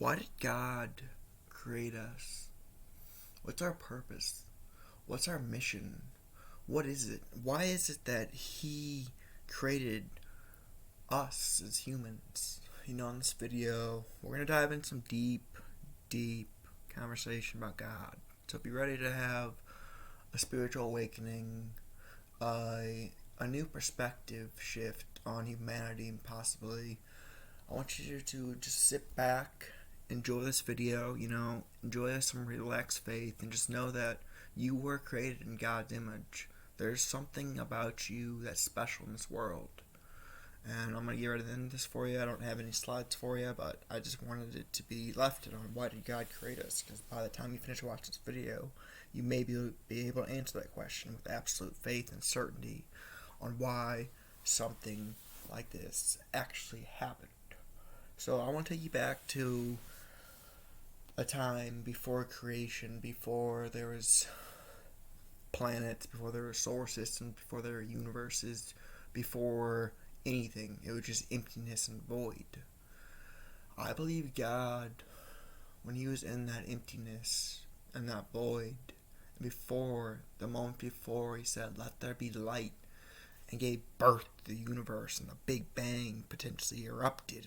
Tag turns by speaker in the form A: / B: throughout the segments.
A: Why did God create us? What's our purpose? What's our mission? What is it? Why is it that He created us as humans? In this video, we're going to dive into some deep conversation about God. So be ready to have a spiritual awakening, a new perspective shift on humanity, and possibly I want you to just sit back, enjoy this video, enjoy some relaxed faith, and just know that you were created in God's image. There's something about you that's special in this world. And I'm going to get right into this for you. I don't have any slides for you, but I just wanted it to be left on why did God create us? Because by the time you finish watching this video, you may be able to answer that question with absolute faith and certainty on why something like this actually happened. So I want to take you back to a time before creation, before there was planets, before there were solar systems, before there were universes, before anything. It was just emptiness and void. I believe God, when He was in that emptiness and that void, the moment before He said, "Let there be light," and gave birth to the universe, and the Big Bang potentially erupted,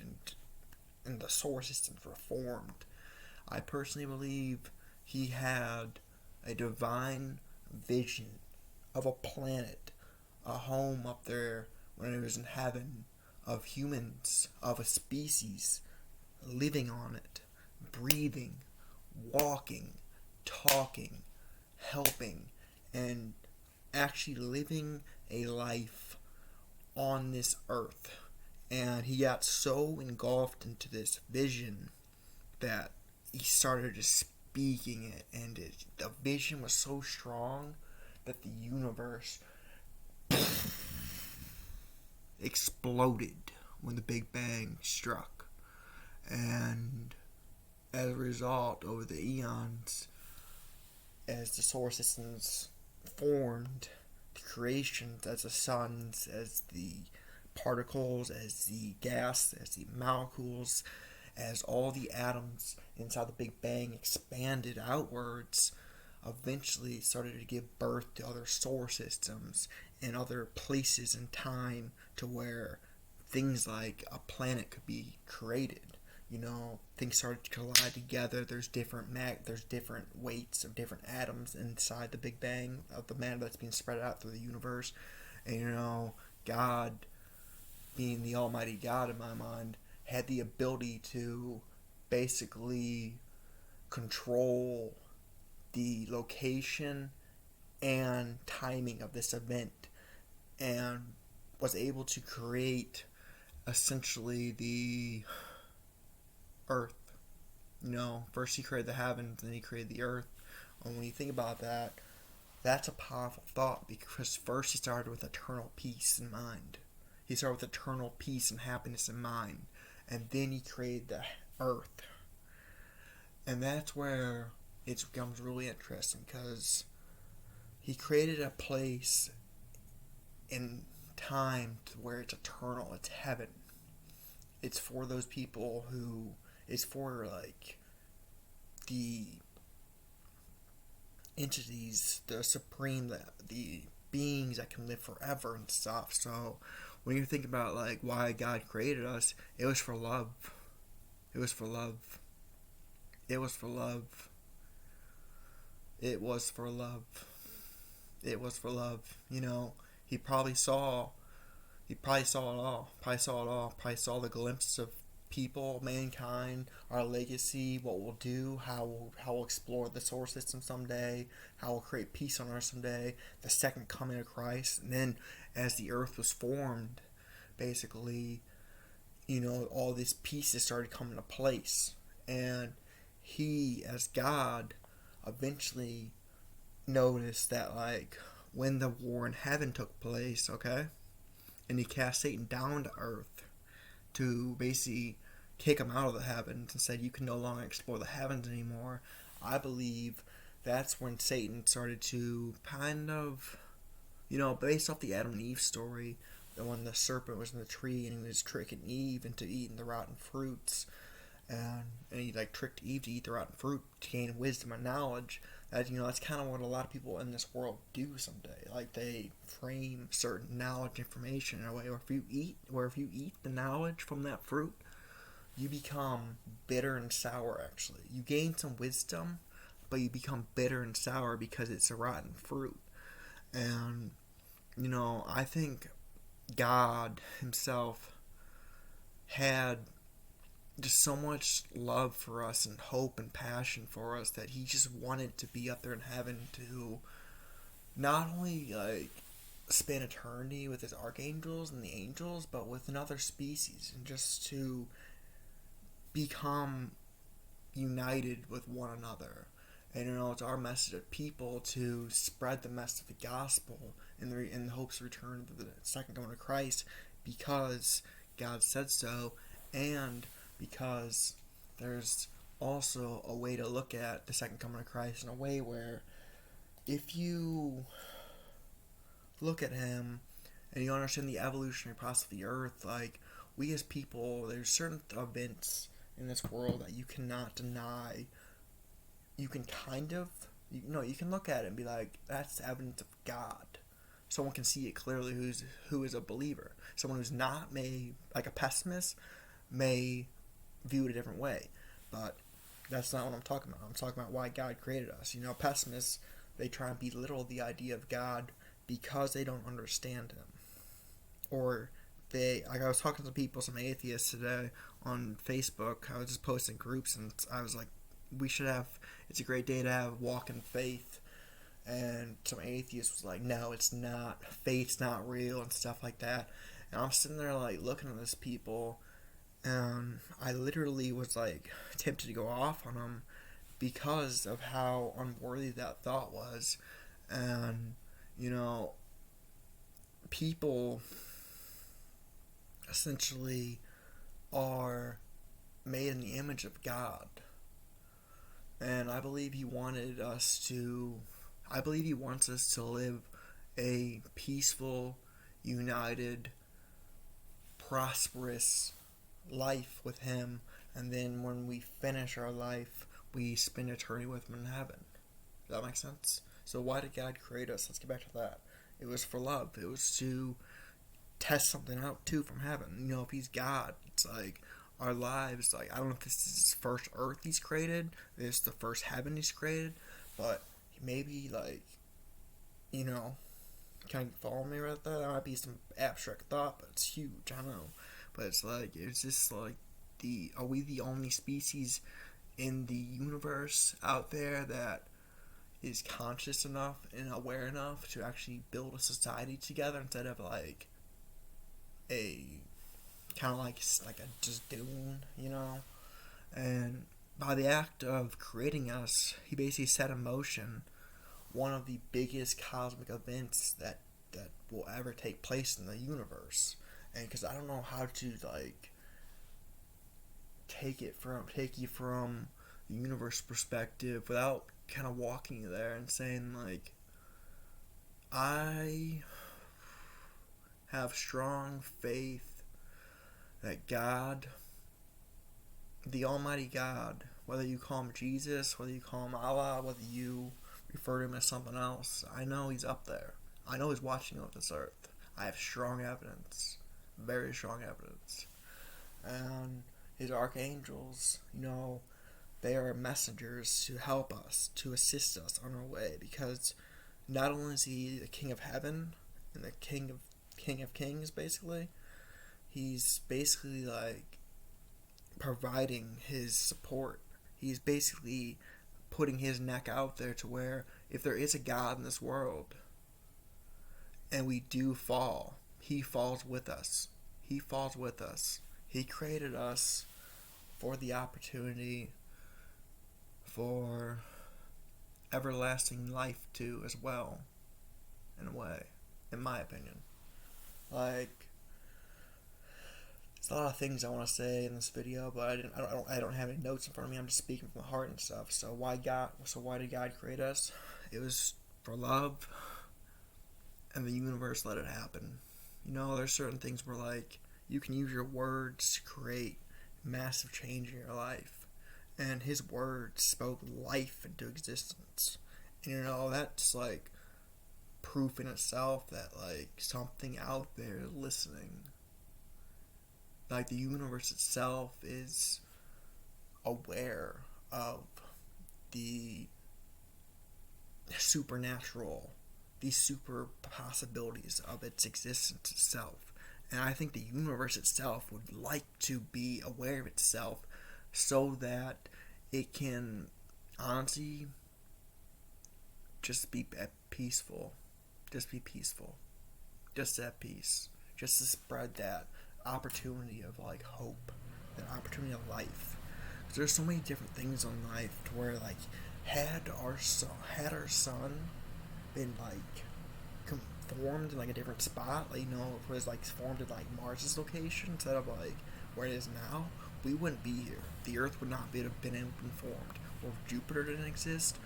A: and the solar systems were formed. I personally believe He had a divine vision of a planet, a home up there when He was in heaven, of humans, of a species living on it, breathing, walking, talking, helping, and actually living a life on this earth. And He got so engulfed into this vision that He started just speaking it, and the vision was so strong that the universe exploded when the Big Bang struck. And as a result, over the eons, as the solar systems formed, the creations, as the suns, as the particles, as the gas, as the molecules, as all the atoms inside the Big Bang expanded outwards, eventually started to give birth to other solar systems and other places in time to where things like a planet could be created. Things started to collide together. There's different weights of different atoms inside the Big Bang of the matter that's being spread out through the universe. And God, being the Almighty God in my mind, had the ability to basically control the location and timing of this event, and was able to create essentially the earth. First He created the heavens, then He created the earth. And when you think about that, that's a powerful thought, because first He started with eternal peace in mind. He started with eternal peace and happiness in mind. And then He created the earth. And that's where it becomes really interesting, because He created a place in time to where it's eternal. It's heaven. It's for those people who... It's for, the entities, the supreme, the beings that can live forever and stuff. So when you think about, why God created us, it was for love. It was for love. It was for love. It was for love. It was for love. He probably saw it all. Probably saw the glimpses of people, mankind, our legacy, what we'll do, how we'll explore the solar system someday, how we'll create peace on earth someday, the second coming of Christ. And then as the earth was formed, basically, all these pieces started coming to place. And He, as God, eventually noticed that, when the war in heaven took place, okay, and He cast Satan down to earth to basically kick him out of the heavens and said, "You can no longer explore the heavens anymore." I believe that's when Satan started to kind of, based off the Adam and Eve story, when the serpent was in the tree and he was tricking Eve into eating the rotten fruits, and he like tricked Eve to eat the rotten fruit to gain wisdom and knowledge. That, that's kind of what a lot of people in this world do someday. Like, they frame certain knowledge, information in a way, or if you eat the knowledge from that fruit, you become bitter and sour. Actually, you gain some wisdom, but you become bitter and sour because it's a rotten fruit. And I think God himself had just so much love for us and hope and passion for us that he just wanted to be up there in heaven to not only like spend eternity with his archangels and the angels, but with another species, and just to become united with one another. And it's our message of people to spread the message of the gospel in the hopes of return to the second coming of Christ, because God said so, and because there's also a way to look at the second coming of Christ in a way where if you look at him and you understand the evolutionary process of the earth, like, we as people, there's certain events in this world that you cannot deny. You can you can look at it and be like, that's evidence of God. Someone can see it clearly who is a believer. Someone who's not, like a pessimist, may view it a different way. But that's not what I'm talking about. I'm talking about why God created us. Pessimists, they try and belittle the idea of God because they don't understand him. Or like, I was talking to people, some atheists today on Facebook. I was just posting groups, and I was like, it's a great day to have walk in faith. And some atheist was like, no, it's not. Faith's not real and stuff like that. And I'm sitting there like looking at this people, and I literally was like tempted to go off on them because of how unworthy that thought was. And people essentially are made in the image of God. And I believe he wants us to live a peaceful, united, prosperous life with him, and then when we finish our life, we spend eternity with him in heaven. Does that make sense? So why did God create us? Let's get back to that. It was for love. It was to test something out too from heaven. If he's God, it's like our lives, like, I don't know if this is his first earth he's created, this is the first heaven he's created, but maybe, like, can you follow me right there? That might be some abstract thought, but it's huge, I know. But it's like, it's just like, are we the only species in the universe out there that is conscious enough and aware enough to actually build a society together instead of like a kind of like a just doing, And by the act of creating us, he basically set in motion one of the biggest cosmic events that will ever take place in the universe. And because I don't know how to like take you from the universe perspective without kind of walking you there and saying, like, I have strong faith that God, the Almighty God, whether you call him Jesus, whether you call him Allah, whether you refer to him as something else, I know he's up there. I know he's watching over this earth. I have strong evidence, very strong evidence. And his archangels, they are messengers to help us, to assist us on our way, because not only is he the King of Heaven and the King of Kings, basically, he's basically like providing his support. He's basically putting his neck out there to where if there is a God in this world and we do fall, he falls with us. He falls with us. He created us for the opportunity for everlasting life too, as well, in a way, in my opinion. Like, there's a lot of things I want to say in this video, but I don't have any notes in front of me. I'm just speaking from the heart and stuff. So why did God create us? It was for love, and the universe let it happen. There's certain things where, like, you can use your words to create massive change in your life. and his word spoke life into existence. And that's like proof in itself that like something out there listening. Like the universe itself is aware of the supernatural, these super possibilities of its existence itself. And I think the universe itself would like to be aware of itself so that it can honestly just be peaceful. Just be peaceful. Just at peace. Just to spread that opportunity of like hope, that opportunity of life. Because there's so many different things in life to where like had our sun been like formed in like a different spot, like if it was like formed at like Mars's location instead of like where it is now, we wouldn't be here. The Earth would not have been able to be formed. Or if Jupiter didn't exist,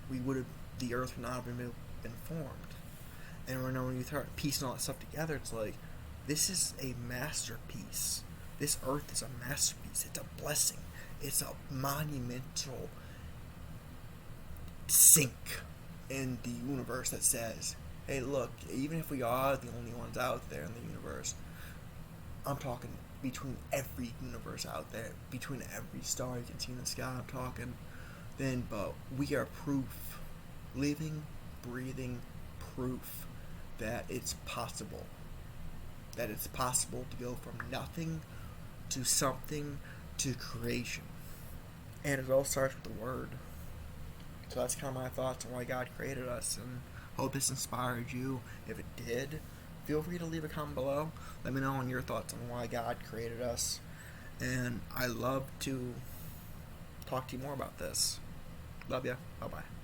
A: the Earth would not have been formed. And when you start piecing all that stuff together, it's like this is a masterpiece. This Earth is a masterpiece. It's a blessing. It's a monumental sink in the universe that says, hey, look, even if we are the only ones out there in the universe, I'm talking between every universe out there, between every star you can see in the sky, I'm talking, but we are proof, living, breathing proof that it's possible. That it's possible to go from nothing to something to creation. And it all starts with the Word. So that's kind of my thoughts on why God created us, and hope this inspired you. If it did, feel free to leave a comment below. Let me know on your thoughts on why God created us. And I love to talk to you more about this. Love ya. Bye-bye.